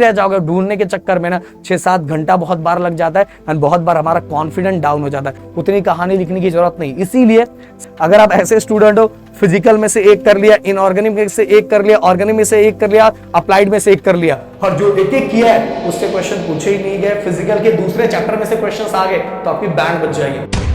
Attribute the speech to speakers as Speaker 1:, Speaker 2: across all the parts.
Speaker 1: रह जाओगे ढूंढने के चक्कर में ना 6-7 घंटा बहुत बार लग जाता है एंड बहुत बार हमारा कॉन्फिडेंस डाउन हो जाता है। उतनी कहानी लिखने की जरूरत नहीं। इसीलिए अगर आप ऐसे स्टूडेंट हो, फिजिकल में से एक कर लिया, इनऑर्गेनिक में से एक कर लिया, ऑर्गेनिक में से एक कर लिया, अप्लाइड में से एक कर लिया, और जो एक एक किया है उससे क्वेश्चन पूछे ही नहीं गए, फिजिकल के दूसरे चैप्टर में से क्वेश्चन आ गए तो आपकी बैंड बच जाएगी।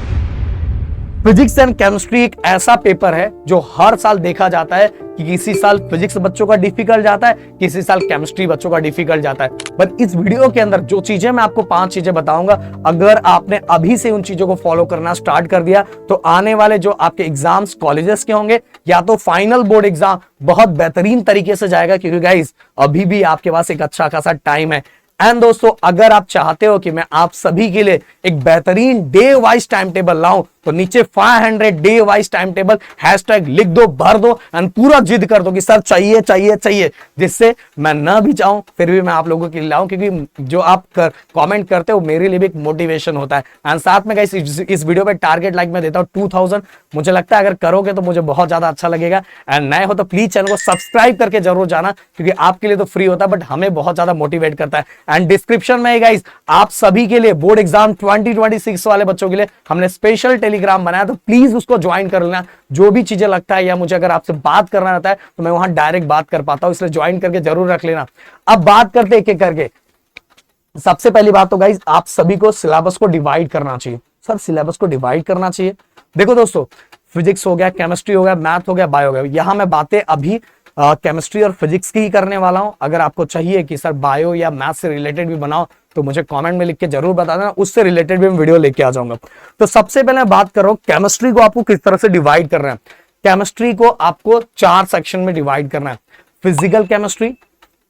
Speaker 1: फिजिक्स एंड केमिस्ट्री एक ऐसा पेपर है जो हर साल देखा जाता है कि किसी साल फिजिक्स बच्चों का डिफिकल्ट जाता है, किसी साल केमिस्ट्री बच्चों का डिफिकल्ट जाता है। बट इस वीडियो के अंदर जो चीजें मैं आपको 5 चीजें बताऊंगा, अगर आपने अभी से उन चीजों को फॉलो करना स्टार्ट कर दिया तो आने वाले जो आपके एग्जाम्स कॉलेजेस के होंगे या तो फाइनल बोर्ड एग्जाम बहुत बेहतरीन तरीके से जाएगा, क्योंकि गाइस अभी भी आपके पास एक अच्छा खासा टाइम है। एंड दोस्तों, अगर आप चाहते हो कि मैं आप सभी के लिए एक बेहतरीन डे वाइज टाइम टेबल लाऊं तो नीचे 500 day wise time table hashtag लिख दो, भर दो एंड पूरा जिद कर दो कि सर चाहिए चाहिए चाहिए, जिससे मैं ना भी चाहूं फिर भी मैं आप लोगों के लिए लाऊं, क्योंकि जो आप कमेंट करते हो मेरे लिए भी एक मोटिवेशन होता है। एंड साथ में गाइस इस वीडियो पे टारगेट लाइक मैं देता हूं 2000। मुझे लगता है अगर करोगे तो मुझे बहुत ज्यादा अच्छा लगेगा। एंड नए हो तो प्लीज चैनल को सब्सक्राइब करके जरूर जाना, क्योंकि आपके लिए तो फ्री होता है बट हमें बहुत ज्यादा मोटिवेट करता है। एंड डिस्क्रिप्शन में गाइस आप सभी के लिए बोर्ड एग्जाम 2026 वाले बच्चों के लिए हमने स्पेशल टेलीग्राम बनाया, तो प्लीज उसको ज्वाइन कर लेना। जो भी चीजें लगता है या मुझे अगर आपसे बात करना रहता है तो मैं वहां डायरेक्ट बात कर पाता हूं, इसलिए ज्वाइन करके जरूर रख लेना। अब बात करते एक एक करके। सबसे पहली बात तो गाइस आप सभी को सिलेबस को डिवाइड करना चाहिए। सर सिलेबस को डिवाइड करना चाहिए, देखो दोस्तों, फिजिक्स हो गया, केमिस्ट्री हो गया, मैथ हो गया, बायो हो गया। यहां मैं बातें अभी केमिस्ट्री और फिजिक्स की ही करने वाला हूं। अगर आपको चाहिए कि सर बायो या मैथ से रिलेटेड भी बनाओ तो मुझे कमेंट में लिख के जरूर बता देना, उससे रिलेटेड भी मैं वीडियो लेके आ जाऊंगा। तो सबसे पहले मैं बात कर रहा हूं केमिस्ट्री को आपको किस तरह से डिवाइड करना है। केमिस्ट्री को आपको 4 सेक्शन में डिवाइड करना है। Physical chemistry,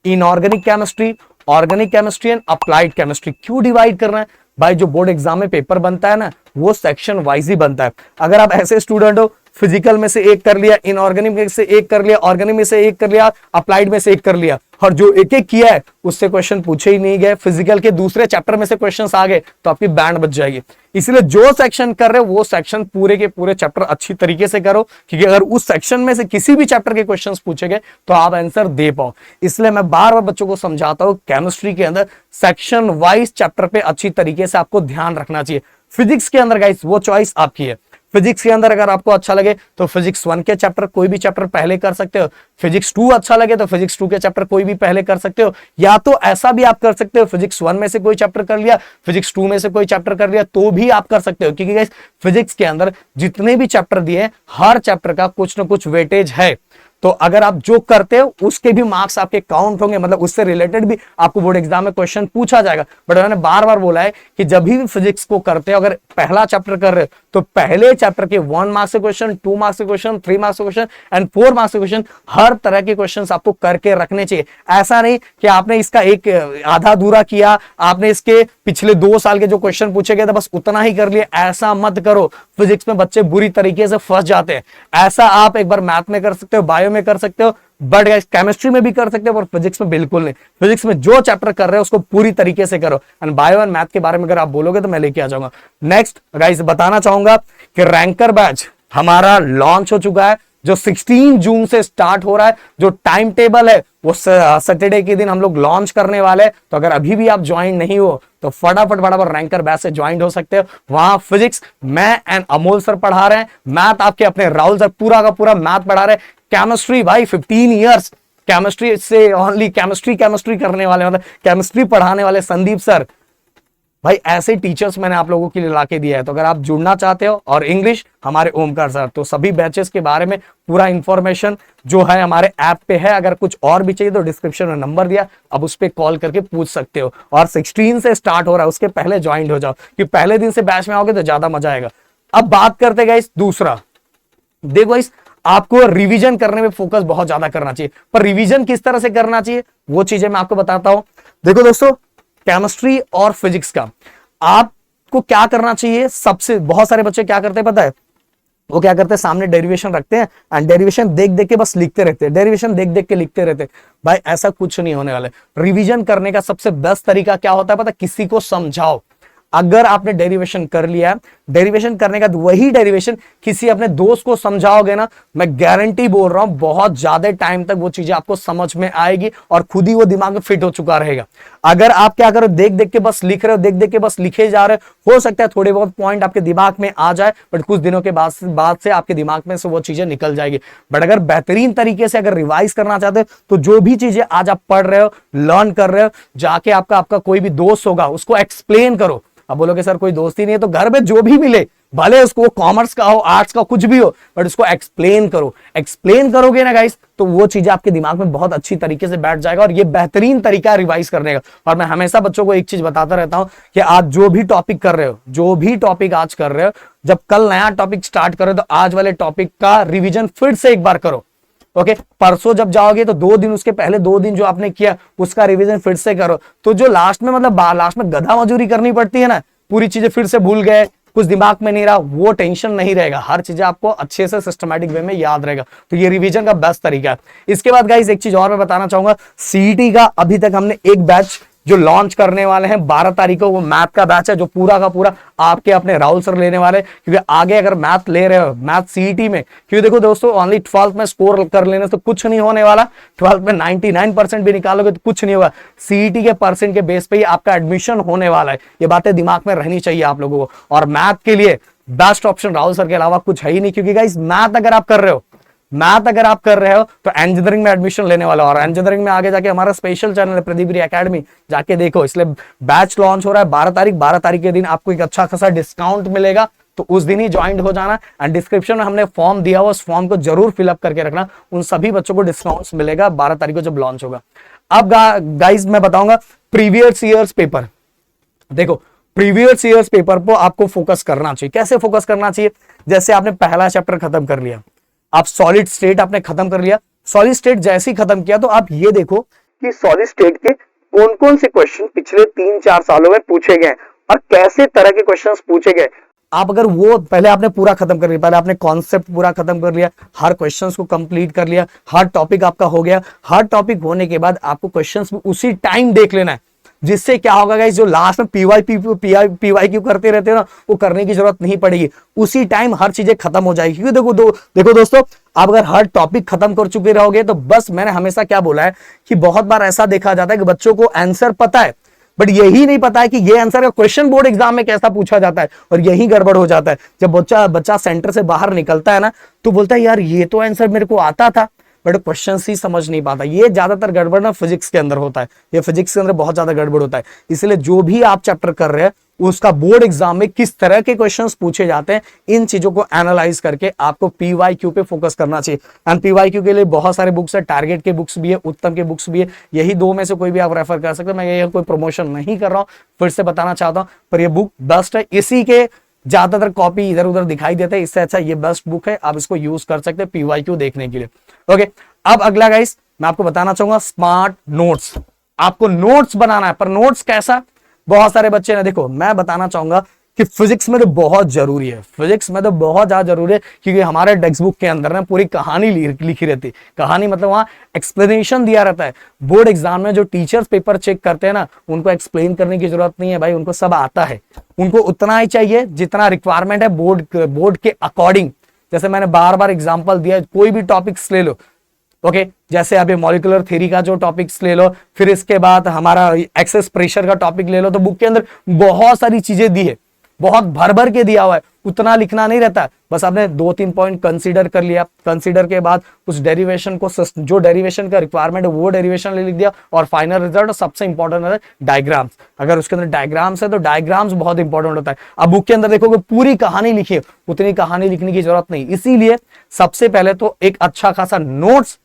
Speaker 1: inorganic chemistry, organic chemistry and applied chemistry. क्यों डिवाइड करना है भाई? जो बोर्ड एग्जाम में पेपर बनता है ना वो सेक्शन वाइज ही बनता है। अगर आप ऐसे स्टूडेंट हो, फिजिकल में से एक कर लिया, इनऑर्गेनिक में से एक कर लिया, ऑर्गेनिक में से एक कर लिया, अप्लाइड में से एक कर लिया, और जो एक एक किया है उससे क्वेश्चन पूछे ही नहीं गए, फिजिकल के दूसरे चैप्टर में से क्वेश्चंस आ गए तो आपकी बैंड बच जाएगी। इसलिए जो सेक्शन कर रहे हो वो सेक्शन पूरे के पूरे चैप्टर अच्छी तरीके से करो, क्योंकि अगर उस सेक्शन में से किसी भी चैप्टर के क्वेश्चंस पूछे गए तो आप आंसर दे पाओ। इसलिए मैं बार बार बच्चों को समझाता हूं केमिस्ट्री के अंदर सेक्शन वाइज चैप्टर पे अच्छी तरीके से आपको ध्यान रखना चाहिए। फिजिक्स के अंदर गाइस वो चॉइस आपकी है। फिजिक्स के अंदर अगर आपको अच्छा लगे तो फिजिक्स 1 के चैप्टर कोई भी चैप्टर पहले कर सकते हो, फिजिक्स 2 अच्छा लगे तो फिजिक्स 2 के चैप्टर कोई भी पहले कर सकते हो, या तो ऐसा भी आप कर सकते हो फिजिक्स 1 में से कोई चैप्टर कर लिया, फिजिक्स 2 में से कोई चैप्टर कर लिया, तो भी आप कर सकते हो। क्योंकि गाइस फिजिक्स के अंदर जितने भी चैप्टर दिए हर चैप्टर का कुछ ना कुछ वेटेज है, तो अगर आप जो करते हो उसके भी मार्क्स आपके काउंट होंगे, मतलब उससे रिलेटेड भी आपको बोर्ड एग्जाम में क्वेश्चन पूछा जाएगा। बट मैंने बार बार बोला है कि जब भी फिजिक्स को करते हो, अगर पहला चैप्टर कर रहे हो तो पहले चैप्टर के 1 मार्क्स से क्वेश्चन, 2 मार्क्स से क्वेश्चन, 3 मार्क्स से क्वेश्चन एंड 4 मार्क्स से क्वेश्चन, हर तरह के क्वेश्चन आपको करके रखने चाहिए। ऐसा नहीं कि आपने इसका एक आधा अधूरा किया, आपने इसके पिछले 2 साल के जो क्वेश्चन पूछे गए थे बस उतना ही कर लिया। ऐसा मत करो, फिजिक्स में बच्चे बुरी तरीके से फंस जाते हैं। ऐसा आप एक बार मैथ में कर सकते हो, बायो में कर सकते हो, बट केमिस्ट्री में भी कर सकते हो, और फिजिक्स में बिल्कुल नहीं। फिजिक्स में जो चैप्टर कर रहे हो उसको पूरी तरीके से करो। एंड बायो एंड मैथ के बारे में अगर आप बोलोगे तो मैं लेके आ जाऊंगा। नेक्स्ट गाइस बताना चाहूंगा कि रैंकर बैच हमारा लॉन्च हो चुका है, जो 16 जून से स्टार्ट हो रहा है। जो टाइम टेबल है वो सैटरडे के दिन हम लोग लॉन्च करने वाले हैं। तो अगर अभी भी आप ज्वाइन नहीं हो तो फटाफट रैंकर बैच से ज्वाइन हो सकते हो। वहां फिजिक्स मैं एंड अमोल सर पढ़ा रहे हैं, मैथ आपके अपने राहुल सर पूरा का पूरा मैथ पढ़ा रहे हैं, केमिस्ट्री भाई 15 ईयर्स केमिस्ट्री से ओनली केमिस्ट्री करने वाले, मतलब केमिस्ट्री पढ़ाने वाले संदीप सर भाई, ऐसे टीचर्स मैंने आप लोगों के लिए लाके दिया है। तो अगर आप जुड़ना चाहते हो, और इंग्लिश हमारे ओमकार सर, तो सभी बैचेस के बारे में पूरा इंफॉर्मेशन जो है हमारे ऐप पे है। अगर कुछ और भी चाहिए तो डिस्क्रिप्शन में नंबर दिया, अब उस पर कॉल करके पूछ सकते हो। और 16 से स्टार्ट हो रहा है, उसके पहले ज्वाइन हो जाओ, कि पहले दिन से बैच में आओगे तो ज्यादा मजा आएगा। अब बात करते गाइस दूसरा, देखो गाइस आपको रिवीजन करने में फोकस बहुत ज्यादा करना चाहिए, पर रिवीजन किस तरह से करना चाहिए वो चीजें मैं आपको बताता हूं। देखो दोस्तों, केमिस्ट्री और फिजिक्स का आपको क्या करना चाहिए, सबसे बहुत सारे बच्चे क्या करते हैं पता है, वो क्या करते हैं सामने डेरिवेशन रखते हैं एंड डेरिवेशन देख देख के बस लिखते रहते हैं, डेरिवेशन देख देख के लिखते रहते हैं। भाई ऐसा कुछ नहीं होने वाला है। रिवीजन करने का सबसे बेस्ट तरीका क्या होता है पता है? किसी को समझाओ। अगर आपने डेरिवेशन कर लिया है डेरिवेशन करने का वही डेरिवेशन किसी अपने दोस्त को समझाओगे ना, मैं गारंटी बोल रहा हूं बहुत ज्यादा टाइम तक वो चीजें आपको समझ में आएगी और खुद ही वो दिमाग में फिट हो चुका रहेगा। अगर आप क्या करो, देख देख के बस लिख रहे हो, देख देख के बस लिखे जा रहे हो सकता है थोड़े बहुत पॉइंट आपके दिमाग में आ जाए, बट कुछ दिनों के बाद से आपके दिमाग में से वो चीजें निकल जाएगी। बट अगर बेहतरीन तरीके से अगर रिवाइज करना चाहते हो तो जो भी चीजें आज आप पढ़ रहे हो, लर्न कर रहे हो, जाके आपका कोई भी दोस्त होगा उसको एक्सप्लेन करो। अब बोलोगे सर कोई दोस्त ही नहीं है, तो घर में जो भी मिले, भले उसको कॉमर्स का हो, आर्ट्स का, कुछ भी हो, बट उसको एक्सप्लेन करो। एक्सप्लेन करोगे ना गाइस तो वो चीजें आपके दिमाग में बहुत अच्छी तरीके से बैठ जाएगा और ये बेहतरीन तरीका है रिवाइज करने का। और मैं हमेशा बच्चों को एक चीज बताता रहता हूं कि आज जो भी टॉपिक कर रहे हो, जो भी टॉपिक आज कर रहे हो, जब कल नया टॉपिक स्टार्ट करो तो आज वाले टॉपिक का रिविजन फिर से एक बार करो। ओके, परसों जब जाओगे तो 2 दिन उसके पहले 2 दिन जो आपने किया उसका रिवीजन फिर से करो। तो जो लास्ट में मतलब लास्ट में गधा मजूरी करनी पड़ती है ना, पूरी चीजें फिर से भूल गए, कुछ दिमाग में नहीं रहा, वो टेंशन नहीं रहेगा। हर चीजें आपको अच्छे से सिस्टमैटिक वे में याद रहेगा। तो ये रिवीजन का बेस्ट तरीका है। इसके बाद गाइस एक चीज और मैं बताना चाहूंगा, सीईटी का अभी तक हमने एक बैच जो लॉन्च करने वाले हैं 12 तारीख को, वो मैथ का बैच है जो पूरा का पूरा आपके अपने राहुल सर लेने वाले। क्योंकि आगे अगर मैथ ले रहे हो, मैथ सीईटी में, क्योंकि देखो दोस्तों ओनली 12th में स्कोर कर लेने से कुछ नहीं होने वाला। 12th में 99% भी निकालोगे तो कुछ नहीं होगा। सीईटी के परसेंट के बेस पे ही आपका एडमिशन होने वाला है। ये बातें दिमाग में रहनी चाहिए आप लोगों को। और मैथ के लिए बेस्ट ऑप्शन राहुल सर के अलावा कुछ है ही नहीं। क्योंकि गाइस मैथ अगर आप कर रहे हो, तो इंजीनियरिंग में एडमिशन लेने वाला, और इंजीनियरिंग में आगे जाके हमारा स्पेशल चैनल है प्रदीप री एकेडमी, जाके देखो। इसलिए बैच लॉन्च हो रहा है 12 तारीख के दिन आपको एक अच्छा खासा डिस्काउंट मिलेगा, तो उस दिन ही ज्वाइन हो जाना। एंड डिस्क्रिप्शन में हमने फॉर्म दिया हुआ, उस फॉर्म को जरूर फिलअप करके रखना। उन सभी बच्चों को डिस्काउंट मिलेगा 12 तारीख को जब लॉन्च होगा। अब गाइस मैं बताऊंगा प्रीवियस ईयर्स पेपर। देखो प्रीवियस ईयर्स पेपर पर आपको फोकस करना चाहिए। कैसे फोकस करना चाहिए? जैसे आपने पहला चैप्टर खत्म कर लिया, आप सॉलिड स्टेट आपने खत्म कर लिया। सॉलिड स्टेट जैसे ही खत्म किया तो आप ये देखो कि सॉलिड स्टेट के कौन कौन से क्वेश्चन पिछले 3-4 सालों में पूछे गए और कैसे तरह के क्वेश्चंस पूछे गए। आप अगर वो पहले आपने पूरा खत्म कर लिया, पहले आपने कॉन्सेप्ट पूरा खत्म कर लिया, हर क्वेश्चंस को कंप्लीट कर लिया, हर टॉपिक आपका हो गया। हर टॉपिक होने के बाद आपको क्वेश्चंस भी उसी टाइम देख लेना है, जिससे क्या होगा गाइस, जो लास्ट में पीवाईक्यू करते रहते हो ना, वो करने की जरूरत नहीं पड़ेगी। उसी टाइम हर चीजें खत्म हो जाएगी। क्योंकि देखो दोस्तों, आप अगर हर टॉपिक खत्म कर चुके रहोगे तो बस, मैंने हमेशा क्या बोला है कि बहुत बार ऐसा देखा जाता है कि बच्चों को आंसर पता है, बट यही नहीं पता है कि ये आंसर का क्वेश्चन बोर्ड एग्जाम में कैसा पूछा जाता है। और यही गड़बड़ हो जाता है। जब बच्चा सेंटर से बाहर निकलता है ना, तो बोलता है यार ये तो आंसर मेरे को आता था, बट क्वेश्चन ही समझ नहीं पाता। ये ज्यादातर गड़बड़ ना फिजिक्स के अंदर होता है। ये फिजिक्स के अंदर बहुत ज्यादा गड़बड़ होता है। इसलिए जो भी आप चैप्टर कर रहे हैं उसका बोर्ड एग्जाम में किस तरह के क्वेश्चंस पूछे जाते हैं, इन चीजों को एनालाइज करके आपको पीवाईक्यू पे फोकस करना चाहिए। एंड पीवाईक्यू के लिए बहुत सारे बुक्स है, टारगेट के बुक्स भी है, उत्तम के बुक्स भी है। यही 2 में से कोई भी आप रेफर कर सकते हैं। मैं ये कोई प्रमोशन नहीं कर रहा हूं, फिर से बताना चाहता हूं, पर ये बुक बेस्ट है। इसी के ज्यादातर कॉपी इधर उधर दिखाई देते हैं, इससे अच्छा ये बेस्ट बुक है, आप इसको यूज कर सकते हैं पीवाईक्यू देखने के लिए। ओके, अब अगला गाइस मैं आपको बताना चाहूंगा स्मार्ट नोट्स। आपको नोट्स बनाना है, पर नोट्स कैसा? बहुत सारे बच्चे ने, देखो मैं बताना चाहूंगा कि फिजिक्स में तो बहुत जरूरी है, फिजिक्स में तो बहुत ज्यादा जरूरी है। क्योंकि हमारे टेक्स्ट बुक के अंदर ना पूरी कहानी लिखी रहती है। कहानी मतलब वहां एक्सप्लेनेशन दिया रहता है। बोर्ड एग्जाम में जो टीचर्स पेपर चेक करते हैं ना, उनको एक्सप्लेन करने की जरूरत नहीं है भाई, उनको सब आता है। उनको उतना ही चाहिए जितना रिक्वायरमेंट है बोर्ड के अकॉर्डिंग। जैसे मैंने बार बार एग्जाम्पल दिया, कोई भी टॉपिक्स ले लो, ओके, जैसे अभी मॉलिक्यूलर थ्योरी का जो टॉपिक्स ले लो, फिर इसके बाद हमारा एक्सेस प्रेशर का टॉपिक ले लो, तो बुक के अंदर बहुत सारी चीजें दी है, बहुत भर भर के दिया हुआ है। उतना लिखना नहीं रहता, बस आपने 2-3 पॉइंट कंसीडर कर लिया। कंसीडर के बाद उस डेरिवेशन को, जो डेरिवेशन का रिक्वायरमेंट है वो डेरिवेशन लिख दिया, और फाइनल रिजल्ट सबसे इंपॉर्टेंट है डायग्राम्स। अगर उसके अंदर डायग्राम्स है तो डायग्राम्स बहुत इंपॉर्टेंट होता है। अब बुक के अंदर देखोगे पूरी कहानी लिखी है, उतनी कहानी लिखने की जरूरत नहीं। इसीलिए सबसे पहले तो एक अच्छा खासा नोट्स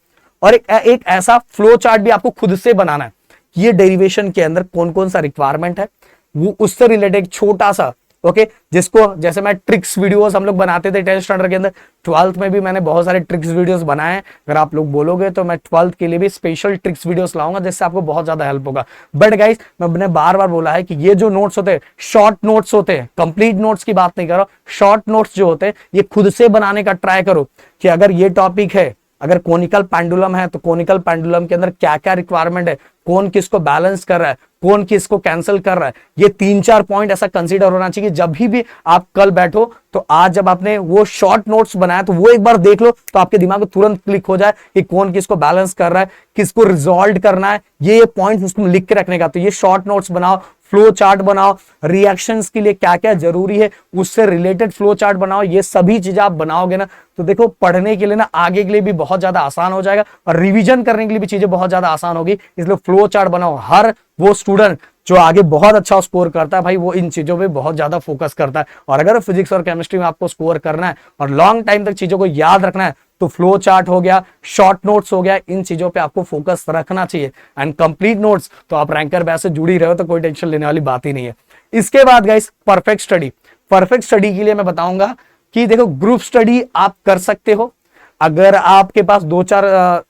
Speaker 1: और एक ऐसा फ्लो चार्ट भी आपको खुद से बनाना है। ये डेरिवेशन के अंदर कौन कौन सा रिक्वायरमेंट है, वो उससे रिलेटेड छोटा सा, ओके, जिसको जैसे मैं ट्रिक्स वीडियोस हम लोग बनाते थे 10th स्टैंडर्ड के अंदर, 12th में भी मैंने बहुत सारे ट्रिक्स वीडियोस बनाए हैं। अगर आप लोग बोलोगे तो मैं 12th के लिए भी स्पेशल ट्रिक्स वीडियोस लाऊंगा, जिससे आपको बहुत ज्यादा हेल्प होगा। बट गाइस, मैंने बार बार बोला है कि ये जो नोट्स होते हैं, शॉर्ट नोट्स होते हैं, कंप्लीट नोट्स की बात नहीं कर रहा हूं। शॉर्ट नोट्स जो होते हैं ये खुद से बनाने का ट्राई करो, कि अगर ये टॉपिक है, अगर कोनिकल पेंडुलम है तो कोनिकल पेंडुलम के अंदर क्या क्या रिक्वायरमेंट है, कौन किसको बैलेंस कर रहा है, कौन किसको कैंसिल कर रहा है, ये 3-4 पॉइंट ऐसा कंसीडर होना चाहिए कि जब भी आप कल बैठो तो आज जब आपने वो शॉर्ट नोट्स बनाया तो वो एक बार देख लो तो आपके दिमाग में तुरंत क्लिक हो जाए कि कौन किसको बैलेंस कर रहा है, किसको रिजॉल्व करना है, ये पॉइंट्स उसको लिख के रखने का। तो ये शॉर्ट नोट्स बनाओ, फ्लो चार्ट बनाओ, रिएक्शंस के लिए क्या क्या जरूरी है उससे रिलेटेड फ्लो चार्ट बनाओ। ये सभी चीजें आप बनाओगे ना तो देखो पढ़ने के लिए ना आगे के लिए भी बहुत ज्यादा आसान हो जाएगा और रिवीजन करने के लिए भी चीजें बहुत ज्यादा आसान होगी। इसलिए फ्लो चार्ट बनाओ। हर वो स्टूडेंट जो आगे बहुत अच्छा स्कोर करता है भाई वो इन चीजों पे बहुत ज्यादा फोकस करता है। और अगर फिजिक्स और केमिस्ट्री में आपको स्कोर करना है और लॉन्ग टाइम तक चीजों को याद रखना है तो फ्लो चार्ट हो गया, शॉर्ट नोट्स हो गया, इन चीजों पे आपको फोकस रखना चाहिए। एंड कंप्लीट नोट्स तो आप रैंकर बैच से जुड़ी रहे हो तो कोई टेंशन लेने वाली बात ही नहीं है। इसके बाद guys perfect study. Perfect study के लिए मैं बताऊंगा कि देखो ग्रुप स्टडी आप कर सकते हो अगर आपके पास 2-4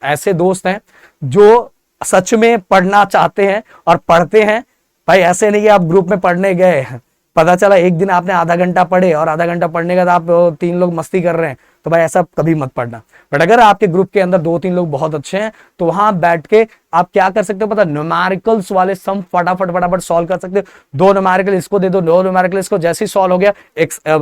Speaker 1: ऐसे दोस्त हैं जो सच में पढ़ना चाहते हैं और पढ़ते हैं। भाई ऐसे नहीं कि आप ग्रुप में पढ़ने गए, पता चला एक दिन आपने आधा घंटा पढ़े और आधा घंटा पढ़ने के बाद आप 3 लोग मस्ती कर रहे हैं, तो भाई ऐसा कभी मत पढ़ना। बट अगर आपके ग्रुप के अंदर 2-3 लोग बहुत अच्छे हैं तो वहां बैठ के आप क्या कर सकते हो पता, न्यूमेरिकल्स वाले सम फटाफट सॉल्व कर सकते हो। 2 न्यूमेरिकल इसको दे दो, 2 न्यूमेरिकल इसको, जैसे ही सॉल्व हो गया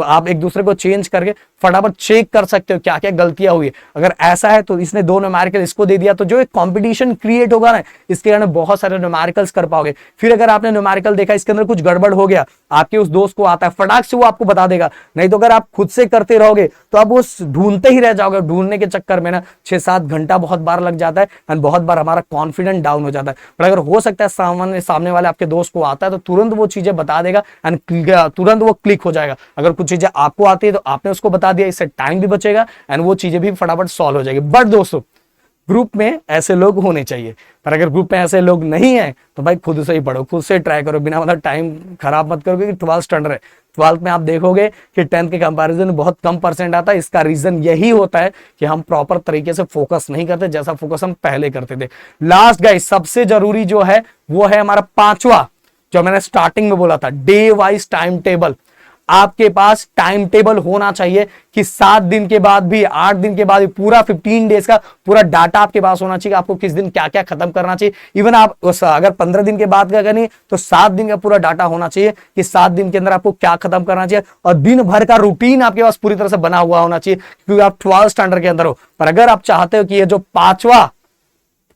Speaker 1: आप एक दूसरे को चेंज करके फटाफट चेक कर सकते हो क्या क्या गलतियां हुई। अगर ऐसा है तो इसने 2 न्यूमेरिकल इसको दे दिया तो जो एक कॉम्पिटिशन क्रिएट होगा ना इसके कारण बहुत सारे न्यूमेरिकल्स कर पाओगे। फिर अगर आपने न्यूमेरिकल देखा इसके अंदर कुछ गड़बड़ हो गया, आपके उस दोस्त को आता है फटाक से वो आपको बता देगा। नहीं तो अगर आप खुद से करते रहोगे तो आप वो ढूंढते ही रह जाओगे। ढूंढने के चक्कर में ना 6-7 घंटा बहुत बार लग जाता है एंड बहुत बार हमारा कॉन्फिडेंस डाउन हो जाता है। पर अगर हो सकता है सामने वाले आपके दोस्त को आता है तो तुरंत वो चीजें बता देगा एंड तुरंत वो क्लिक हो जाएगा। अगर कुछ चीजें आपको आती है तो आपने उसको बता दिया, इससे टाइम भी बचेगा एंड वो चीजें भी फटाफट सॉल्व हो जाएगी। बट दोस्तों ग्रुप में ऐसे लोग होने चाहिए, पर अगर ग्रुप में ऐसे लोग नहीं है तो भाई खुद से ही पढ़ो, खुद से ट्राई करो, बिना मतलब टाइम खराब मत करो। क्योंकि 12th स्टैंडर्ड है, 12th में आप देखोगे कि 10th के कंपैरिजन में बहुत कम परसेंट आता है। इसका रीजन यही होता है कि हम प्रॉपर तरीके से फोकस नहीं करते जैसा फोकस हम पहले करते थे। लास्ट गाइस सबसे जरूरी जो है वो है हमारा 5वां, जो मैंने स्टार्टिंग में बोला था, डे वाइज टाइम टेबल। आपके पास टाइम टेबल होना चाहिए कि 7 दिन के बाद भी, 8 दिन के बाद भी, पूरा 15 डेज का पूरा डाटा आपके पास होना चाहिए। आपको किस दिन क्या क्या खत्म करना चाहिए। इवन आप अगर 15 दिन के बाद का करनी तो 7 दिन का पूरा डाटा होना चाहिए कि 7 दिन के अंदर आपको क्या खत्म करना चाहिए। और दिन भर का रूटीन आपके पास पूरी तरह से बना हुआ होना चाहिए क्योंकि आप 12th स्टैंडर्ड के अंदर हो। पर अगर आप चाहते हो कि ये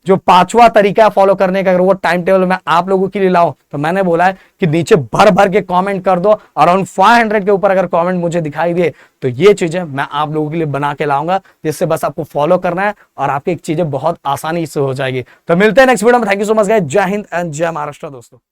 Speaker 1: जो पांचवा तरीका फॉलो करने का अगर वो टाइम टेबल मैं आप लोगों के लिए लाऊं तो मैंने बोला है कि नीचे भर भर के कमेंट कर दो। अराउंड 500 के ऊपर अगर कमेंट मुझे दिखाई दे तो ये चीजें मैं आप लोगों के लिए बना के लाऊंगा, जिससे बस आपको फॉलो करना है और आपकी चीजें बहुत आसानी से हो जाएगी। तो मिलते हैं नेक्स्ट वीडियो में। Thank you so much guys. जय हिंद एंड जय महाराष्ट्र दोस्तों।